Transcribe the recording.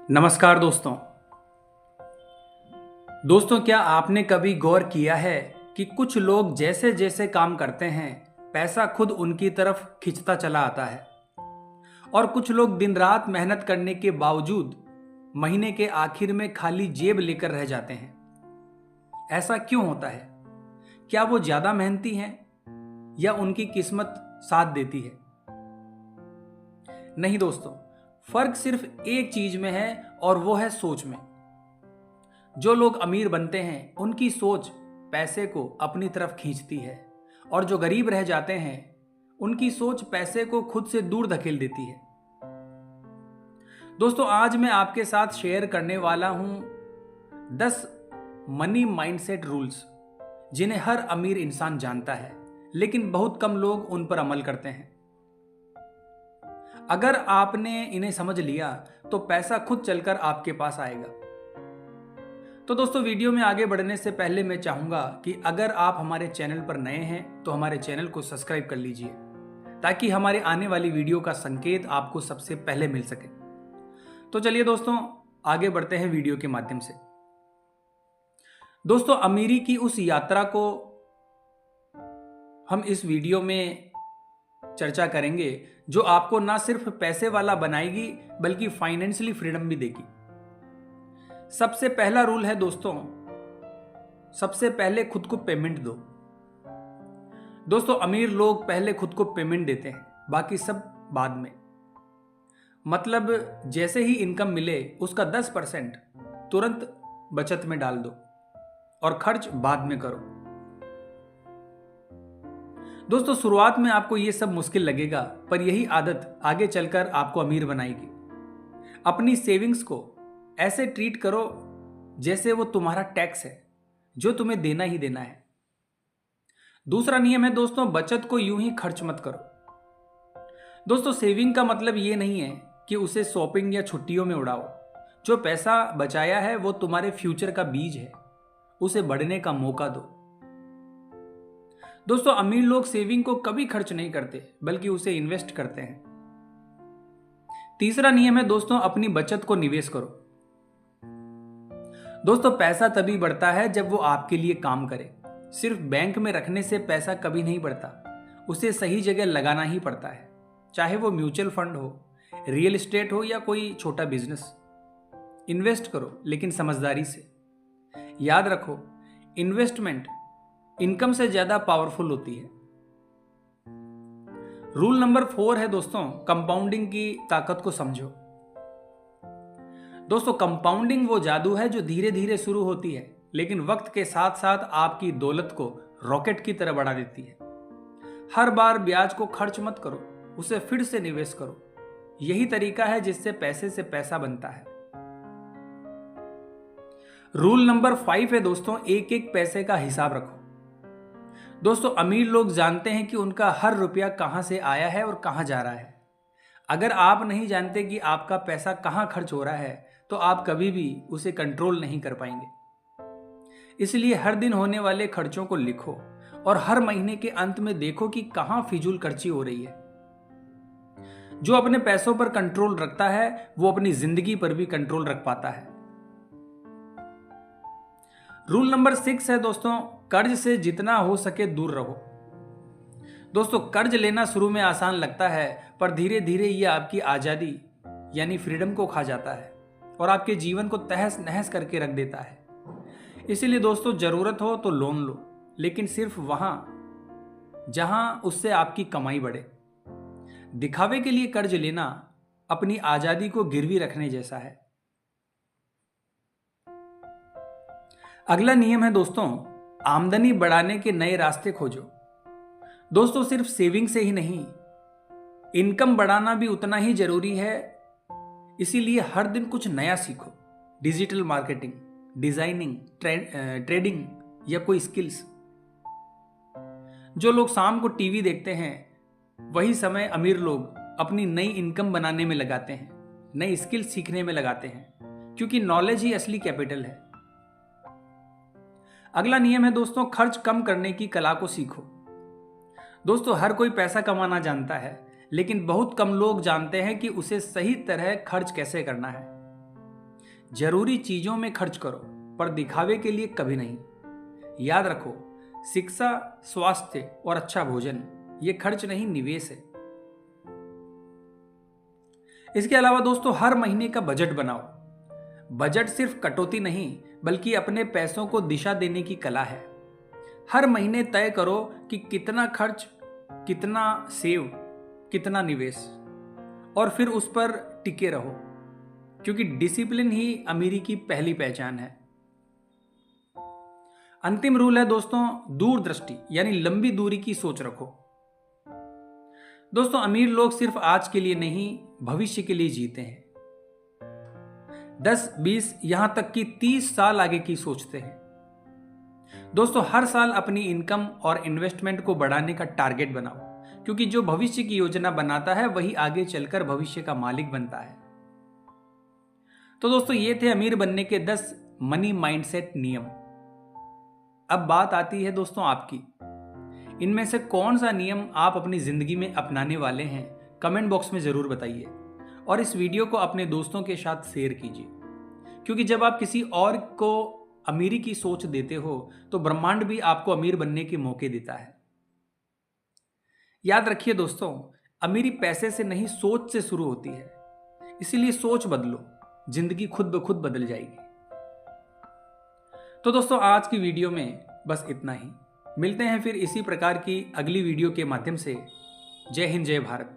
नमस्कार दोस्तों। क्या आपने कभी गौर किया है कि कुछ लोग जैसे जैसे काम करते हैं पैसा खुद उनकी तरफ खिंचता चला आता है और कुछ लोग दिन रात मेहनत करने के बावजूद महीने के आखिर में खाली जेब लेकर रह जाते हैं। ऐसा क्यों होता है? क्या वो ज्यादा मेहनती हैं या उनकी किस्मत साथ देती है? नहीं दोस्तों, फर्क सिर्फ एक चीज में है और वो है सोच में। जो लोग अमीर बनते हैं उनकी सोच पैसे को अपनी तरफ खींचती है और जो गरीब रह जाते हैं उनकी सोच पैसे को खुद से दूर धकेल देती है। दोस्तों, आज मैं आपके साथ शेयर करने वाला हूं 10 मनी माइंडसेट रूल्स जिन्हें हर अमीर इंसान जानता है लेकिन बहुत कम लोग उन पर अमल करते हैं। अगर आपने इन्हें समझ लिया तो पैसा खुद चलकर आपके पास आएगा। तो दोस्तों, वीडियो में आगे बढ़ने से पहले मैं चाहूंगा कि अगर आप हमारे चैनल पर नए हैं तो हमारे चैनल को सब्सक्राइब कर लीजिए ताकि हमारे आने वाली वीडियो का संकेत आपको सबसे पहले मिल सके। तो चलिए दोस्तों, आगे बढ़ते हैं वीडियो के माध्यम से। दोस्तों, अमीरी की उस यात्रा को हम इस वीडियो में चर्चा करेंगे जो आपको ना सिर्फ पैसे वाला बनाएगी बल्कि फाइनेंशियली फ्रीडम भी देगी। सबसे पहला रूल है दोस्तों, सबसे पहले खुद को पेमेंट दो। दोस्तों, अमीर लोग पहले खुद को पेमेंट देते हैं, बाकी सब बाद में। मतलब जैसे ही इनकम मिले उसका 10% तुरंत बचत में डाल दो और खर्च बाद में करो। दोस्तों, शुरुआत में आपको यह सब मुश्किल लगेगा पर यही आदत आगे चलकर आपको अमीर बनाएगी। अपनी सेविंग्स को ऐसे ट्रीट करो जैसे वो तुम्हारा टैक्स है जो तुम्हें देना ही देना है। दूसरा नियम है दोस्तों, बचत को यूं ही खर्च मत करो। दोस्तों, सेविंग का मतलब ये नहीं है कि उसे शॉपिंग या छुट्टियों में उड़ाओ। जो पैसा बचाया है वो तुम्हारे फ्यूचर का बीज है, उसे बढ़ने का मौका दो। दोस्तों, अमीर लोग सेविंग को कभी खर्च नहीं करते बल्कि उसे इन्वेस्ट करते हैं। तीसरा नियम है दोस्तों, अपनी बचत को निवेश करो। दोस्तों, पैसा तभी बढ़ता है जब वो आपके लिए काम करे। सिर्फ बैंक में रखने से पैसा कभी नहीं बढ़ता, उसे सही जगह लगाना ही पड़ता है। चाहे वो म्यूचुअल फंड हो, रियल एस्टेट हो या कोई छोटा बिजनेस। इन्वेस्ट करो लेकिन समझदारी से। याद रखो, इन्वेस्टमेंट इनकम से ज्यादा पावरफुल होती है। रूल नंबर 4 है दोस्तों, कंपाउंडिंग की ताकत को समझो। दोस्तों, कंपाउंडिंग वो जादू है जो धीरे धीरे शुरू होती है लेकिन वक्त के साथ साथ आपकी दौलत को रॉकेट की तरह बढ़ा देती है। हर बार ब्याज को खर्च मत करो, उसे फिर से निवेश करो। यही तरीका है जिससे पैसे से पैसा बनता है। रूल नंबर 5 है दोस्तों, एक एक पैसे का हिसाब रखो। दोस्तों, अमीर लोग जानते हैं कि उनका हर रुपया कहां से आया है और कहां जा रहा है। अगर आप नहीं जानते कि आपका पैसा कहां खर्च हो रहा है तो आप कभी भी उसे कंट्रोल नहीं कर पाएंगे। इसलिए हर दिन होने वाले खर्चों को लिखो और हर महीने के अंत में देखो कि कहां फिजूल खर्ची हो रही है। जो अपने पैसों पर कंट्रोल रखता है वो अपनी जिंदगी पर भी कंट्रोल रख पाता है। रूल नंबर 6 है दोस्तों, कर्ज से जितना हो सके दूर रहो। दोस्तों, कर्ज लेना शुरू में आसान लगता है पर धीरे धीरे यह आपकी आजादी यानी फ्रीडम को खा जाता है और आपके जीवन को तहस नहस करके रख देता है। इसीलिए दोस्तों, जरूरत हो तो लोन लो लेकिन सिर्फ वहां जहां उससे आपकी कमाई बढ़े। दिखावे के लिए कर्ज लेना अपनी आजादी को गिरवी रखने जैसा है। अगला नियम है दोस्तों, आमदनी बढ़ाने के नए रास्ते खोजो। दोस्तों, सिर्फ सेविंग से ही नहीं, इनकम बढ़ाना भी उतना ही जरूरी है। इसीलिए हर दिन कुछ नया सीखो। डिजिटल मार्केटिंग, डिजाइनिंग, ट्रेडिंग या कोई स्किल्स। जो लोग शाम को टीवी देखते हैं वही समय अमीर लोग अपनी नई इनकम बनाने में लगाते हैं, नई स्किल सीखने में लगाते हैं, क्योंकि नॉलेज ही असली कैपिटल है। अगला नियम है दोस्तों, खर्च कम करने की कला को सीखो। दोस्तों, हर कोई पैसा कमाना जानता है लेकिन बहुत कम लोग जानते हैं कि उसे सही तरह खर्च कैसे करना है। जरूरी चीजों में खर्च करो, पर दिखावे के लिए कभी नहीं। याद रखो, शिक्षा, स्वास्थ्य और अच्छा भोजन ये खर्च नहीं, निवेश है। इसके अलावा दोस्तों, हर महीने का बजट बनाओ। बजट सिर्फ कटौती नहीं, बल्कि अपने पैसों को दिशा देने की कला है। हर महीने तय करो कि कितना खर्च, कितना सेव, कितना निवेश, और फिर उस पर टिके रहो, क्योंकि डिसिप्लिन ही अमीरी की पहली पहचान है। अंतिम रूल है दोस्तों, दूरदृष्टि यानी लंबी दूरी की सोच रखो। दोस्तों, अमीर लोग सिर्फ आज के लिए नहीं, भविष्य के लिए जीते हैं। 10, 20, यहां तक कि 30 साल आगे की सोचते हैं। दोस्तों, हर साल अपनी इनकम और इन्वेस्टमेंट को बढ़ाने का टारगेट बनाओ, क्योंकि जो भविष्य की योजना बनाता है वही आगे चलकर भविष्य का मालिक बनता है। तो दोस्तों, ये थे अमीर बनने के 10 मनी माइंडसेट नियम। अब बात आती है दोस्तों आपकी। इनमें से कौन सा नियम आप अपनी जिंदगी में अपनाने वाले हैं? कमेंट बॉक्स में जरूर बताइए, और इस वीडियो को अपने दोस्तों के साथ शेयर कीजिए, क्योंकि जब आप किसी और को अमीरी की सोच देते हो तो ब्रह्मांड भी आपको अमीर बनने के मौके देता है। याद रखिए दोस्तों, अमीरी पैसे से नहीं, सोच से शुरू होती है। इसीलिए सोच बदलो, जिंदगी खुद ब खुद बदल जाएगी। तो दोस्तों, आज की वीडियो में बस इतना ही। मिलते हैं फिर इसी प्रकार की अगली वीडियो के माध्यम से। जय हिंद, जय भारत।